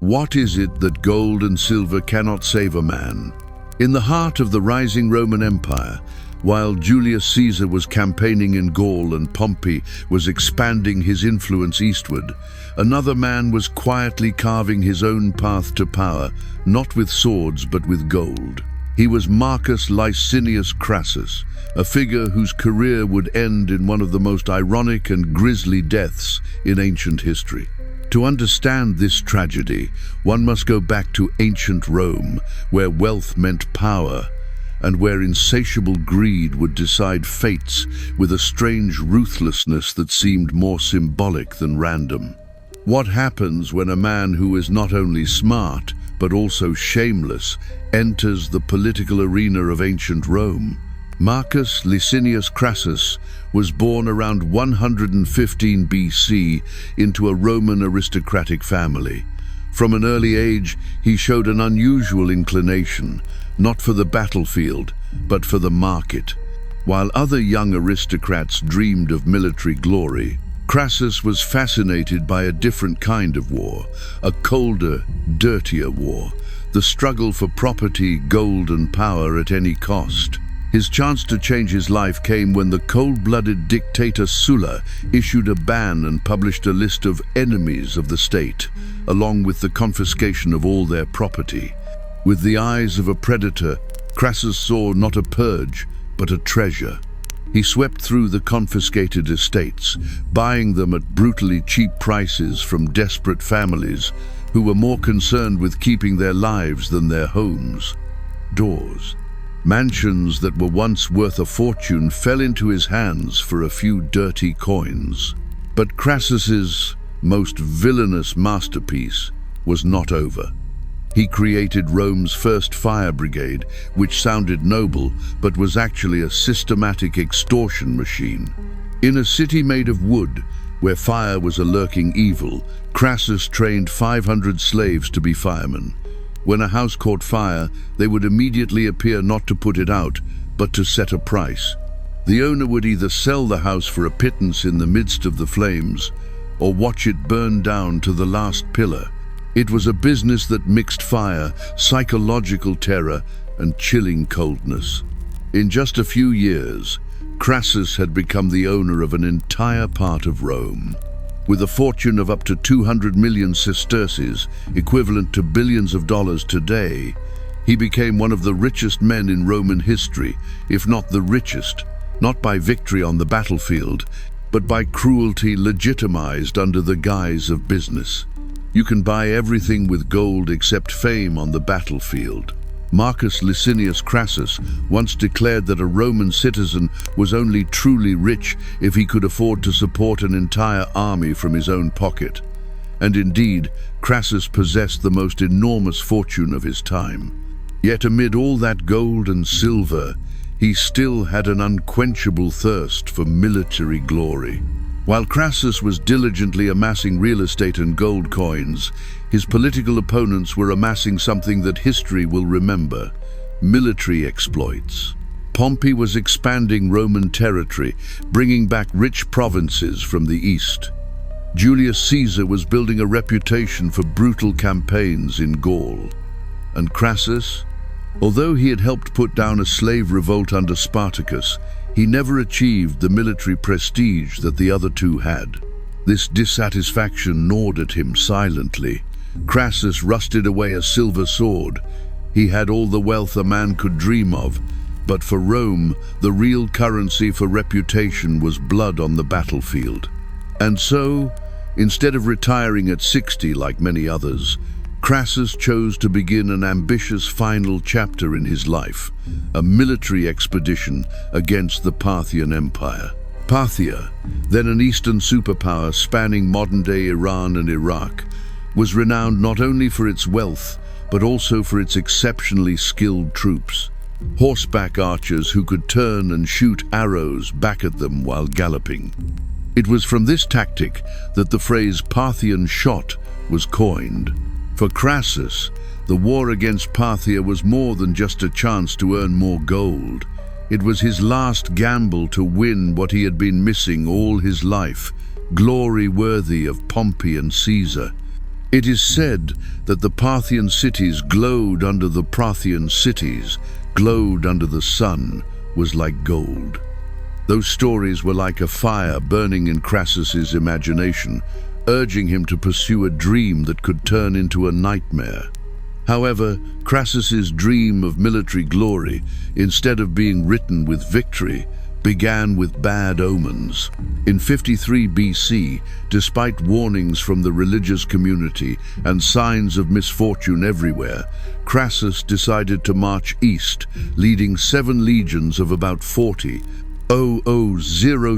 What is it that gold and silver cannot save a man? In the heart of the rising Roman Empire, while Julius Caesar was campaigning in Gaul and Pompey was expanding his influence eastward, another man was quietly carving his own path to power, not with swords but with gold. He was Marcus Licinius Crassus, a figure whose career would end in one of the most ironic and grisly deaths in ancient history. To understand this tragedy, one must go back to ancient Rome, where wealth meant power, and where insatiable greed would decide fates with a strange ruthlessness that seemed more symbolic than random. What happens when a man who is not only smart, but also shameless, enters the political arena of ancient Rome? Marcus Licinius Crassus was born around 115 BC into a Roman aristocratic family. From an early age, he showed an unusual inclination, not for the battlefield, but for the market. While other young aristocrats dreamed of military glory, Crassus was fascinated by a different kind of war, a colder, dirtier war, the struggle for property, gold, and power at any cost. His chance to change his life came when the cold-blooded dictator Sulla issued a ban and published a list of enemies of the state, along with the confiscation of all their property. With the eyes of a predator, Crassus saw not a purge, but a treasure. He swept through the confiscated estates, buying them at brutally cheap prices from desperate families who were more concerned with keeping their lives than their homes. Doors. Mansions that were once worth a fortune fell into his hands for a few dirty coins. But Crassus's most villainous masterpiece was not over. He created Rome's first fire brigade, which sounded noble, but was actually a systematic extortion machine. In a city made of wood, where fire was a lurking evil, Crassus trained 500 slaves to be firemen. When a house caught fire, they would immediately appear not to put it out, but to set a price. The owner would either sell the house for a pittance in the midst of the flames, or watch it burn down to the last pillar. It was a business that mixed fire, psychological terror, and chilling coldness. In just a few years, Crassus had become the owner of an entire part of Rome. With a fortune of up to 200 million sesterces, equivalent to billions of dollars today, he became one of the richest men in Roman history, if not the richest, not by victory on the battlefield, but by cruelty legitimized under the guise of business. You can buy everything with gold except fame on the battlefield. Marcus Licinius Crassus once declared that a Roman citizen was only truly rich if he could afford to support an entire army from his own pocket. And indeed, Crassus possessed the most enormous fortune of his time. Yet amid all that gold and silver, he still had an unquenchable thirst for military glory. While Crassus was diligently amassing real estate and gold coins, his political opponents were amassing something that history will remember: military exploits. Pompey was expanding Roman territory, bringing back rich provinces from the east. Julius Caesar was building a reputation for brutal campaigns in Gaul. And Crassus, although he had helped put down a slave revolt under Spartacus, he never achieved the military prestige that the other two had. This dissatisfaction gnawed at him silently. Crassus rusted away a silver sword. He had all the wealth a man could dream of, but for Rome, the real currency for reputation was blood on the battlefield. And so, instead of retiring at 60 like many others, Crassus chose to begin an ambitious final chapter in his life, a military expedition against the Parthian Empire. Parthia, then an Eastern superpower spanning modern-day Iran and Iraq, was renowned not only for its wealth, but also for its exceptionally skilled troops. Horseback archers who could turn and shoot arrows back at them while galloping. It was from this tactic that the phrase Paththeon Shot was coined. For Crassus, the war against Parthia was more than just a chance to earn more gold. It was his last gamble to win what he had been missing all his life, glory worthy of Pompey and Caesar. It is said that the Parthian cities glowed under the Parthian cities, glowed under the sun, was like gold. Those stories were like a fire burning in Crassus's imagination, urging him to pursue a dream that could turn into a nightmare. However, Crassus's dream of military glory, instead of being written with victory, began with bad omens. In 53 BC, despite warnings from the religious community and signs of misfortune everywhere, Crassus decided to march east, leading 7 legions of about 40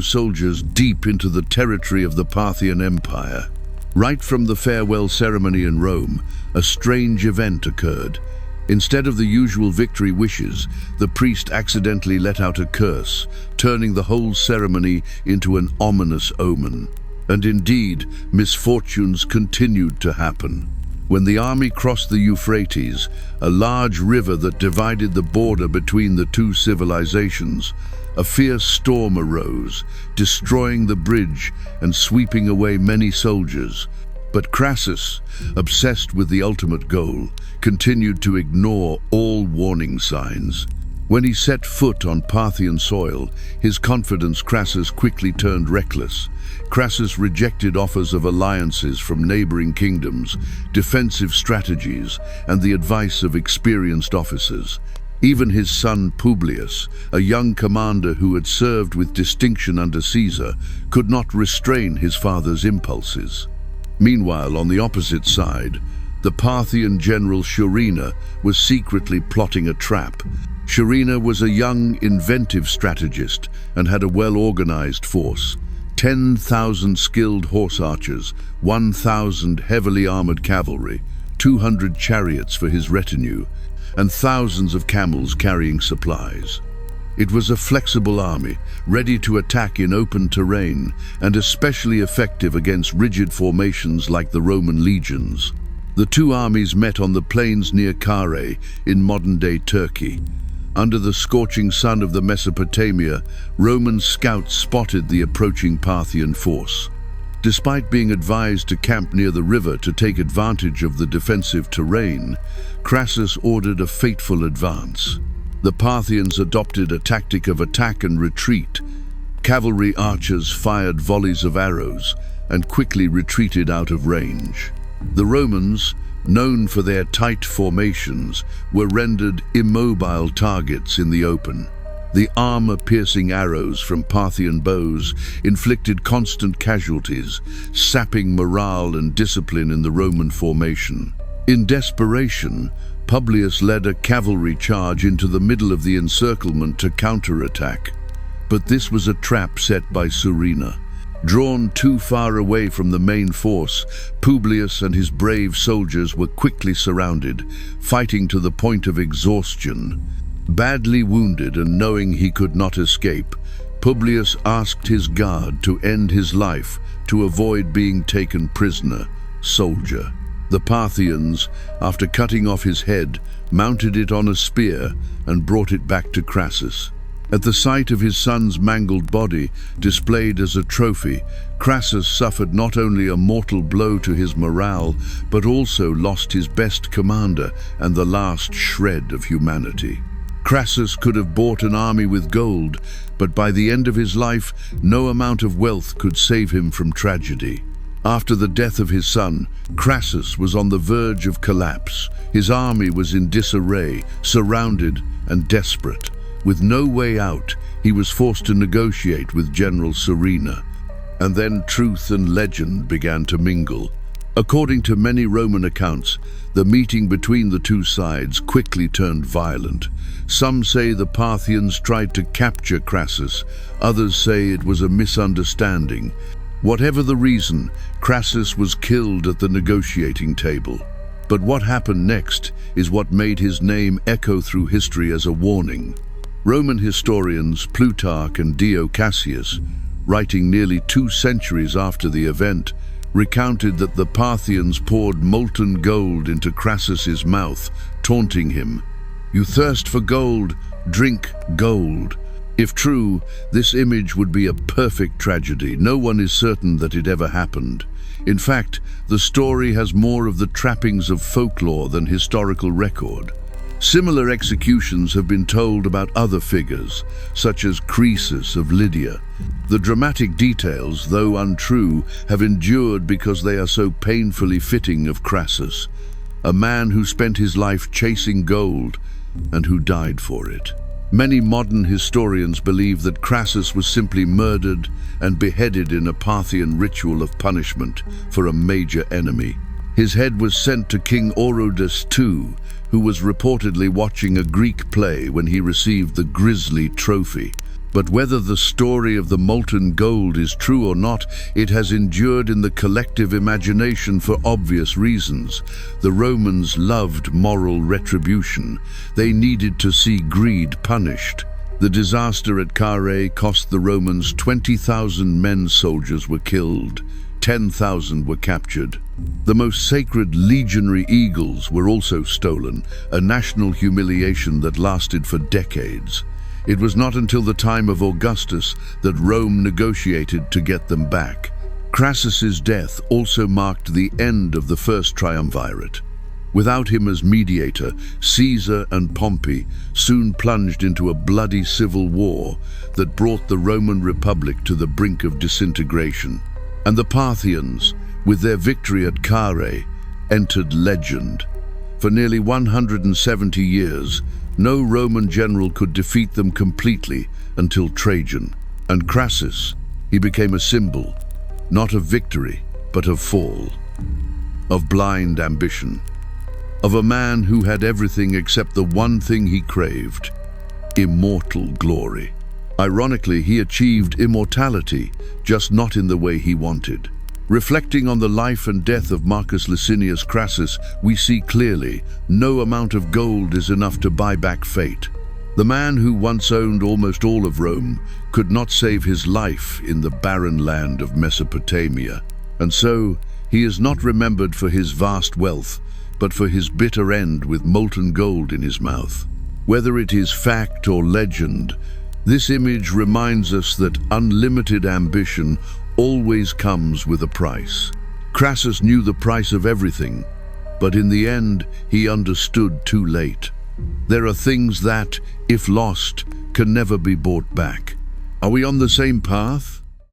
soldiers deep into the territory of the Parthian Empire. Right from the farewell ceremony in Rome, a strange event occurred. Instead of the usual victory wishes, the priest accidentally let out a curse, turning the whole ceremony into an ominous omen. And indeed, misfortunes continued to happen. When the army crossed the Euphrates, a large river that divided the border between the two civilizations, a fierce storm arose, destroying the bridge and sweeping away many soldiers. But Crassus, obsessed with the ultimate goal, continued to ignore all warning signs. When he set foot on Parthian soil, his confidence Crassus quickly turned reckless. Crassus rejected offers of alliances from neighboring kingdoms, defensive strategies, and the advice of experienced officers. Even his son Publius, a young commander who had served with distinction under Caesar, could not restrain his father's impulses. Meanwhile, on the opposite side, the Parthian general Shurina was secretly plotting a trap. Shurina was a young, inventive strategist and had a well-organized force. 10,000 skilled horse archers, 1,000 heavily armored cavalry, 200 chariots for his retinue, and thousands of camels carrying supplies. It was a flexible army, ready to attack in open terrain, and especially effective against rigid formations like the Roman legions. The two armies met on the plains near Carrhae in modern-day Turkey. Under the scorching sun of the Mesopotamia, Roman scouts spotted the approaching Parthian force. Despite being advised to camp near the river to take advantage of the defensive terrain, Crassus ordered a fateful advance. The Parthians adopted a tactic of attack and retreat. Cavalry archers fired volleys of arrows and quickly retreated out of range. The Romans, known for their tight formations, were rendered immobile targets in the open. The armor-piercing arrows from Parthian bows inflicted constant casualties, sapping morale and discipline in the Roman formation. In desperation, Publius led a cavalry charge into the middle of the encirclement to counterattack. But this was a trap set by Shurina. Drawn too far away from the main force, Publius and his brave soldiers were quickly surrounded, fighting to the point of exhaustion. Badly wounded and knowing he could not escape, Publius asked his guard to end his life to avoid being taken prisoner. Soldier. The Parthians, after cutting off his head, mounted it on a spear and brought it back to Crassus. At the sight of his son's mangled body, displayed as a trophy, Crassus suffered not only a mortal blow to his morale, but also lost his best commander and the last shred of humanity. Crassus could have bought an army with gold, but by the end of his life, no amount of wealth could save him from tragedy. After the death of his son, Crassus was on the verge of collapse. His army was in disarray, surrounded and desperate. With no way out, he was forced to negotiate with General Shurina. And then truth and legend began to mingle. According to many Roman accounts, the meeting between the two sides quickly turned violent. Some say the Parthians tried to capture Crassus, others say it was a misunderstanding. Whatever the reason, Crassus was killed at the negotiating table. But what happened next is what made his name echo through history as a warning. Roman historians Plutarch and Dio Cassius, writing nearly 2 centuries after the event, recounted that the Parthians poured molten gold into Crassus's mouth, taunting him. "You thirst for gold, drink gold." If true, this image would be a perfect tragedy. No one is certain that it ever happened. In fact, the story has more of the trappings of folklore than historical record. Similar executions have been told about other figures, such as Crassus of Lydia. The dramatic details, though untrue, have endured because they are so painfully fitting of Crassus, a man who spent his life chasing gold and who died for it. Many modern historians believe that Crassus was simply murdered and beheaded in a Parthian ritual of punishment for a major enemy. His head was sent to King Orodes II, who was reportedly watching a Greek play when he received the grisly trophy. But whether the story of the molten gold is true or not, it has endured in the collective imagination for obvious reasons. The Romans loved moral retribution. They needed to see greed punished. The disaster at Carrhae cost the Romans 20,000 men. Soldiers were killed. 10,000 were captured. The most sacred legionary eagles were also stolen, a national humiliation that lasted for decades. It was not until the time of Augustus that Rome negotiated to get them back. Crassus's death also marked the end of the first triumvirate. Without him as mediator, Caesar and Pompey soon plunged into a bloody civil war that brought the Roman Republic to the brink of disintegration. And the Parthians, with their victory at Carrhae, entered legend. For nearly 170 years, no Roman general could defeat them completely until Trajan. And Crassus, he became a symbol, not of victory, but of fall, of blind ambition, of a man who had everything except the one thing he craved: immortal glory. Ironically, he achieved immortality, just not in the way he wanted. Reflecting on the life and death of Marcus Licinius Crassus, we see clearly no amount of gold is enough to buy back fate. The man who once owned almost all of Rome could not save his life in the barren land of Mesopotamia. And so, he is not remembered for his vast wealth, but for his bitter end with molten gold in his mouth. Whether it is fact or legend, this image reminds us that unlimited ambition always comes with a price. Crassus knew the price of everything, but in the end, he understood too late. There are things that, if lost, can never be bought back. Are we on the same path?